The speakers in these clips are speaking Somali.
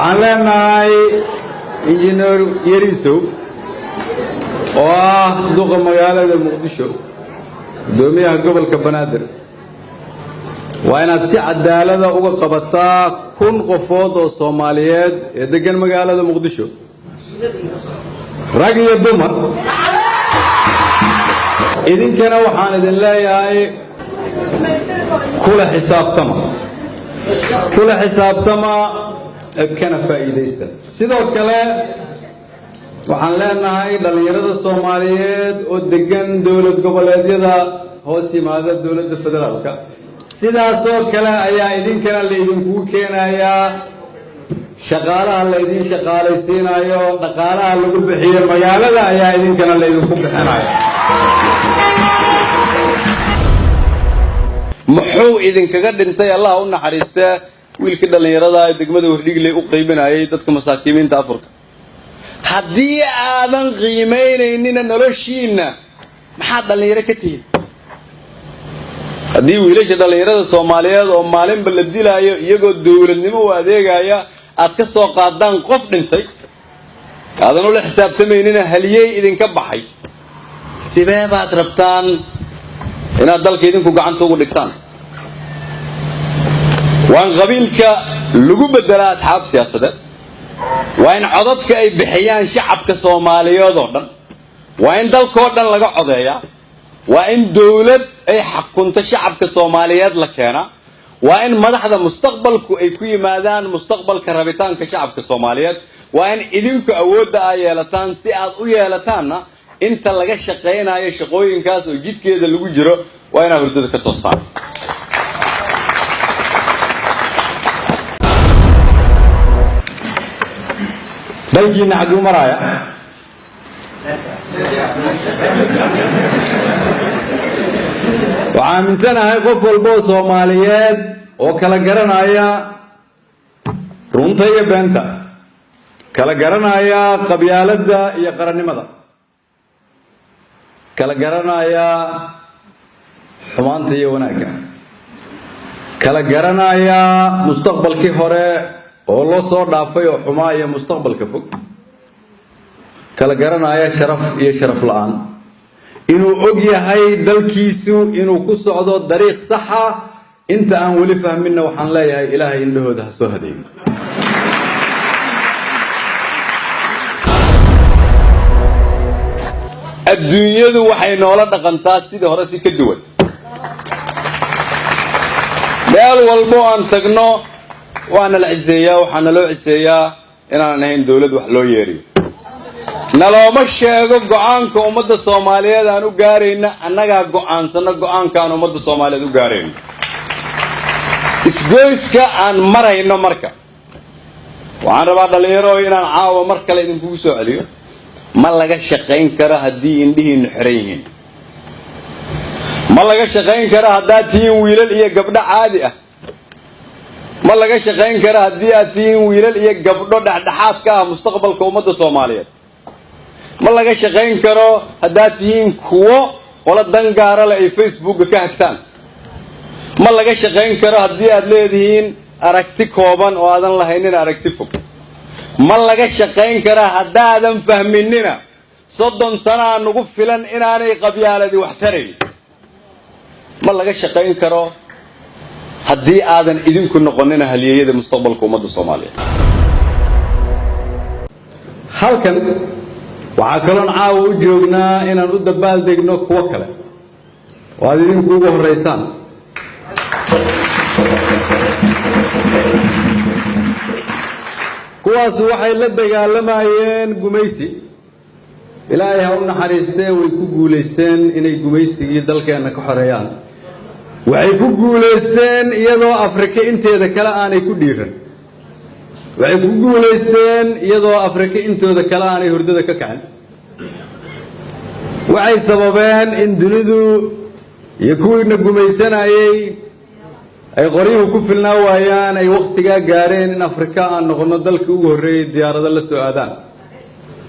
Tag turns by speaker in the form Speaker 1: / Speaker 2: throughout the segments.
Speaker 1: waxaan leenahay injineer Yarisow oo ah duqa magaalada Muqdisho gudoomiyaha gobolka Banaadir waa inaad si cadaalad ah uga qabataa 1,000 qofood oo Soomaaliyeed ee degan magaalada Muqdisho rag iyo dumar idinkana waxaan idin leeyahay kula xisaabtama kana faa'iideysta sidoo kale waxaan leenahay dhalinyarada Soomaaliyeed oo degan dawlad goboleedyada hoos yimaada dawladda federaalka sidaas oo kale ayaa idinkana la idinku keenayaa shaqaalaha la idin shaqaalaysiinayo dhaqaalaha lagu bixiyo magaalada ayaa idinkana la idinku bixinayo muxuu idinkaga dhintay Allah u naxariistay wiilkii dhalinyarada ee degmada Wardhigley u qaybinayay dadka masaakiinta Afrika haddii aadan qiimeynaynin noloshiina maxaa dhalinyaro ka tihiin haddii wiilasha dhalinyarada Soomaaliyeed oo maalinba la dilaayo iyagoo dawladnimo u adeegaya aad ka soo qaadaan qof dhintay aadan u la xisaabtamaynin haliyay idinka baxay sidee baad rabtaan inaad dalka idinku gacanta ugu dhigtaan waan qabiilka lagu bedelaa asxaab siyaasadeed waa in codadka ay bixiyaan shacabka Soomaaliyeed oo dhan waa in dalkoo dhan laga codeeyaa waa in dawlad ay xakunto shacabka Soomaaliyeed la keena waa in madaxda mustaqbalku ay ku yimaadaan mustaqbalka rabitaanka shacabka Soomaaliyeed waa in idinku awoodda ay yeelataan si aad u yeelataanna inta laga shaqeynayo shaqooyinkaas oo jidkeeda lagu jiro waa in hurdada ka toostaan dalkiina xaguu maraya waxaan aaminsanahay qof walba oo Soomaaliyeed oo kala garanaya runta iyo beenta kala garanaya qabyaaladda iyo qarannimada kala garanaya xumaanta iyo wanaagga kala garanaya mustaqbalkii hore oo loo soo dhaafay oo xumaa iyo mustaqbalka fog kala garanaya sharaf iyo sharaf la'aan inuu og yahay dalkiisu inuu ku socdo dariiq sax ah inta aan wali fahminna waxaan leeyahay ilaahay indhahooda ha soo hadeeyo adduunyadu waxay noola dhaqantaa sidii hore si ka duwan meel walbo aan tagno waana la ciseeyaa waxaana loo ciseeyaa inaan ahayn dawlad wax loo yeeriyo nalooma sheego go'aanka ummadda Soomaaliyeed aan u gaarayna annaga go'aansana go'aankaan ummadda Soomaaliyeed u gaarayna isgoyska aan marayno marka waxaan rabaa dhalinyaro inaan caawa mar kale idinku soo celiyo ma laga shaqayn karo haddii indhihiinu xiran yihiin ma laga shaqayn karo haddaad tihiin wiilal iyo gabdho caadi ah ma laga shaqayn karo haddii aad tihiin wiilal iyo gabdho dhexdhexaad ka ah mustaqbalka ummadda Soomaaliyeed ma laga shaqayn karo haddaad tihiin kuwo qola dangaara leh ay Facebook ka hagtaan ma laga shaqayn karo haddii aad leedihiin aragti kooban oo aadan lahaynin aragti fog ma laga shaqayn karo haddaadan fahminina 30 sano nagu filan inaanay qabyaaladii wax tarayn ma laga shaqayn karo haddii aadan idinku noqonina halyeeyada mustaqbalka ummadda Soomaaliyeed halkan waxaa kaloon caawa u joognaa inaan u dabaal degno kuwo kale oo aad idinku ugu horeysaan kuwaas waxay la dagaalamayeen gumaysi ilaahay ha u naxariistee way ku guuleysteen inay gumaysigii dalkeena ka xoreeyaan waxay ku guuleysteen iyadoo Afrika inteeda kale aanay ku dhiiran waxay ku guuleysteen iyadoo Afrika intooda kale aanay hurdada ka kacin waxay sababeen in dunidu iyo kuwiina gumaysanayay ay qoriyuhu ku filnaa waayaan ay waqtigaa gaareen in Afrika aan noqono dalkii ugu horreeyay diyaarado la soo aadaan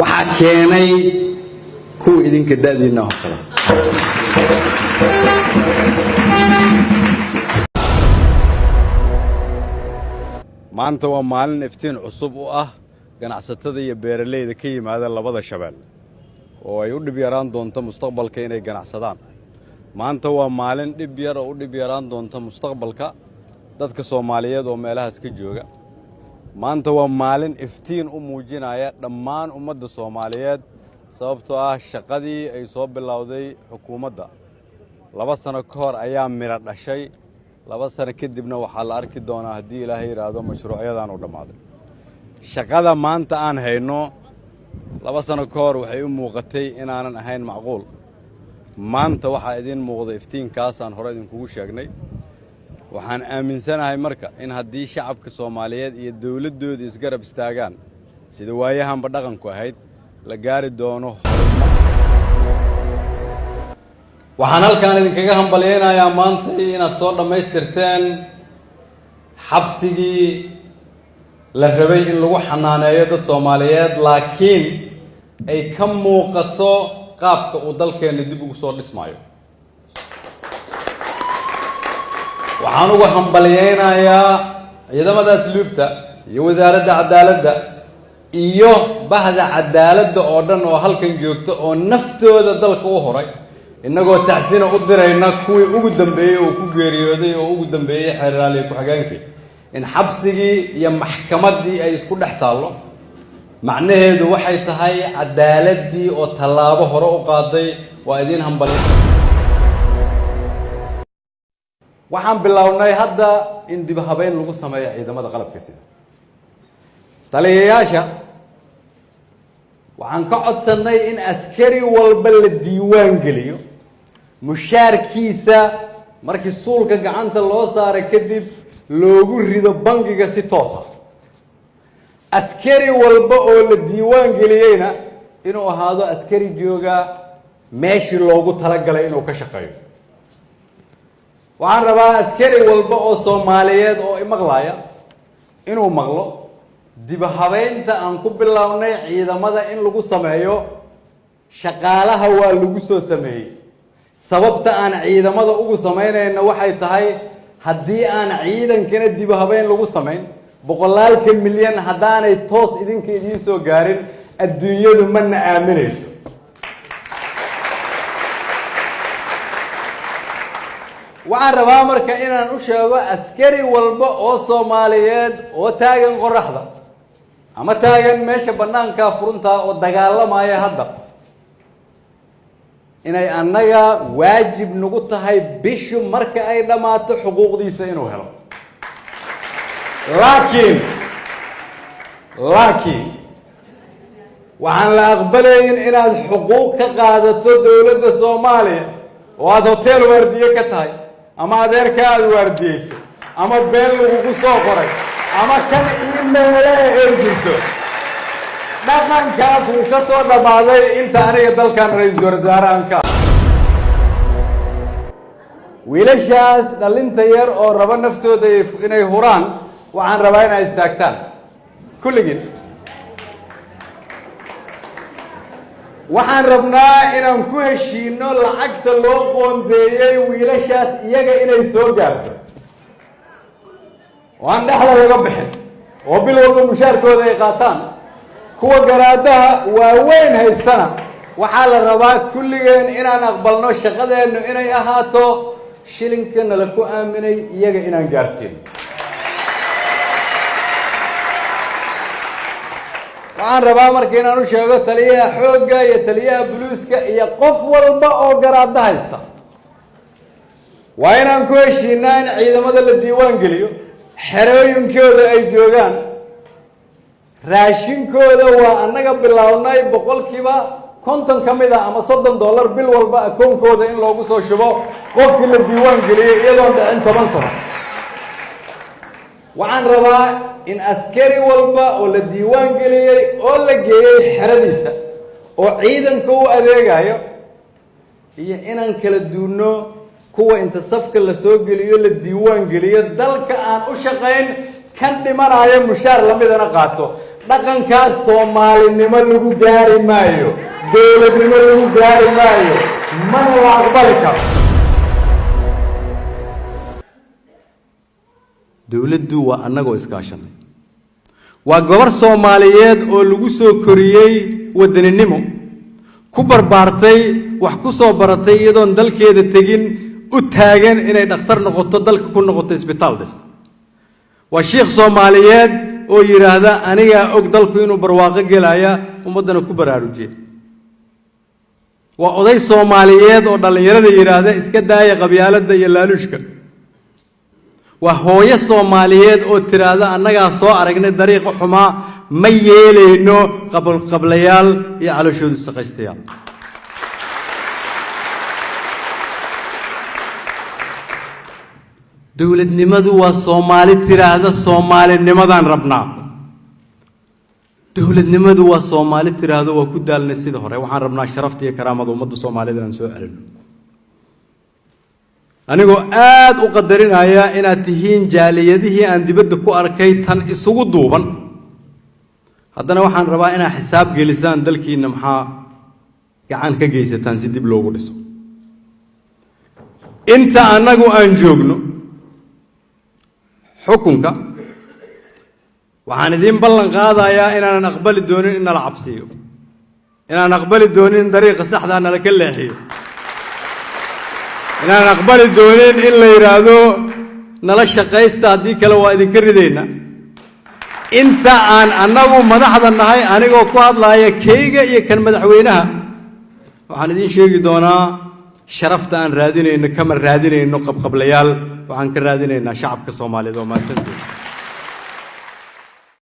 Speaker 1: waxaa keenay kuwa idinka da'diina oo kale maanta waa maalin iftiin cusub u ah ganacsatada iyo beeraleyda ka yimaada labada shabeel oo ay u dhib yaraan doonto mustaqbalka inay ganacsadaan. maanta waa maalin dhib yar oo u dhib yaraan doonto mustaqbalka dadka Soomaaliyeed oo meelahaas ka jooga. maanta waa maalin iftiin u muujinaya dhammaan ummadda Soomaaliyeed sababtoo ah shaqadii ay soo bilowday xukuumadda 2 sano ka hor ayaa mira dhashay. 2 sano kadibna waxaa la arki doonaa haddii Ilaahay yiraahdo mashruucyadan u dhamaaday. shaqada maanta aan hayno 2 sano ka hor waxay u muuqatay inaanan ahayn macquul. maanta waxaa idin muuqda iftiinkaas aan hore idinkugu sheegnay. waxaan aaminsanahay marka in haddii shacabka Soomaaliyeed iyo dawladooda isgarab istaagaan sida waayahanba dhaqanku ahayd la gaari doono. waxaan halkaan idinkaga hambaleynayaa maanta inaad soo dhammaystirteen xabsigii la rabay in lagu xanaaneeyo dad Soomaaliyeed laakiin ay ka muuqato qaabka uu dalkeena dib ugu soo dhismayo. waxaan ugu hambaleynayaa ciidamada asluubta iyo wasaaradda cadaaladda iyo bahda cadaaladda oo dhan oo halkan joogto oo naftooda dalka u horay inagoo taxsiin u dirayna kuwii ugu dambeeyay oo ku geeriyooday oo ugu dambeeyay xeeraaliye ku xigeenkii in xabsigii iyo maxkamadii ay isku dhex taalo. macnaheedu waxay tahay cadaaladii oo tallaabo hore u qaaday. waa idin hambalyeynaa. waxaan bilownay hadda in dib habeyn lagu sameeyo ciidamada qalabka sida taliyayaasha. waxaan ka codsanay in askari walba la diiwaan geliyo mushaarkiisa markii suulka gacanta loo saaray kadib loogu rido bangiga si toos ah. askari walba oo la diiwaan geliyeyna inuu ahaado askari jooga meeshii loogu talagalay inuu ka shaqeeyo. waxaan rabaa askari walba oo Soomaaliyeed oo imaqlaaya inuu maqlo dib habeynta aan ku bilownay ciidamada in lagu sameeyo shaqaalaha waa lagu soo sameeyay. sababta aan ciidamada ugu sameynayna waxay tahay haddii aan ciidankana dib habeyn lagu sameyn boqolaalka milyan haddaanay toos idinka idiin soo gaarin adduunyadu ma na aaminayso. waxaan rabaa marka inaan u sheego askari walba oo Soomaaliyeed oo taagan qoraxda ama taagan meesha banaanka furunta oo dagaalamaya hadda inay annaga waajib nagu tahay bishu marka ay dhamaato xuquuqdiisa inuu helo. laakiin waxaan la aqbalayn inaad xuquuq ka qaadato dawladda Soomaaliya oo aad hotel waardiye ka tahay ama adeerka aad waardiyeyso ama been lagugu soo qoray ama kan email ee jirto. dhaqankaas uu ka soo dhamaaday inta aniga dalkan ra'iisul wasaarahan ka wiilashaas dhalinta yar oo raba naftooda inay huraan waxaan rabaa inay istaagtaan kulligiin. waxaan rabnaa inaan ku heshiino lacagta loo qoondeeyay wiilashaas iyaga inay soo gaarto waan dhaxla laga bixin oo bil walba mushaarkooda ay qaataan. kuwa garaadaha waaweyn haystana waxaa la rabaa kulligeen inaan aqbalno shaqadeennu inay ahaato shilinkana la ku aaminay iyaga inaan gaarsiino. waxaan rabaa marka inaan u sheego taliyaha xoogga iyo taliyaha booliiska iyo qof walba oo garaada haysta waa inaan ku heshiinaa in ciidamada la diiwaan geliyo xerooyinkooda ay joogaan raashinkooda waa annaga bilownay boqolkiiba 50 ka mid ah ama $30 bil walba akoonkooda in loogu soo shubo qofkii la diiwaan geliyay iyadoo dhicin 10 sano. waxaan rabaa in askari walba oo la diiwaan geliyay oo la geeyay xeradiisa oo ciidanka u adeegayo iyo inaan kala duuno kuwa inta safka la soo geliyo la diiwaan geliyo dalka aan u shaqayn kan dhimanaya mushaar lamidana qaato. dhaqankaas Soomaalinimo lagu gaari maayo, dawladnimo lagu gaari maayo, mana la aqbali karo. dawladdu waa annagoo iskaashanay
Speaker 2: وجبر سوماليات أو لجوسو كوريي ودنينمو كبر بارتي وحكوسو برتي يدون دل كده تجين وتاجن إن نختار نقطة دل كون نقطة إسبيتال بس والشيخ سوماليات أو يرادا أنا يا أقدر كينو برواقة جلايا ومدنا كبر أروجي وأضي سوماليات أو دل يرادا إسكدا يا قبيلة دا يلالوشك وهو الصوماليات أو ترادا أنا يا صو أرجعني طريق حما ميله إنه قبليال يعلو شو السقيستيال دولة نمدو والصومالي ترادا الصومالي نمدان ربنا دولة نمدو والصومالي ترادا وكدال نسيد هراء وحن ربنا شرفتي كرامة ومد الصومالي دلنا سؤال أنا جو آد أقدرين هيا إن تهين جاليته عند بدك أركي تن السوق دوبا هذا نوحان ربائنا حساب جلسان دلكي نمحا يعني كجيسة تنسيد بلوغ لسه أنت أنا جو أنجوجنو حكمك وحان دين بلن قاضا يا إن أنا نقبل الدونين إن العبسيو إن أنا نقبل الدونين طريق الصح أنا لكل حيو إن أنا نقبل الدونين إلا يرادو نلاشى قيستا هديك لو إذا كردينا أنت أنا مدحض النهاية أنا جو قاض لا يكيجا يكن مدحوينها وحان دين شيء دونا شرفت أن رادين إن كمل رادين إنه قبليال وعن كرادين إن شعب كصومالي دوما تنتهي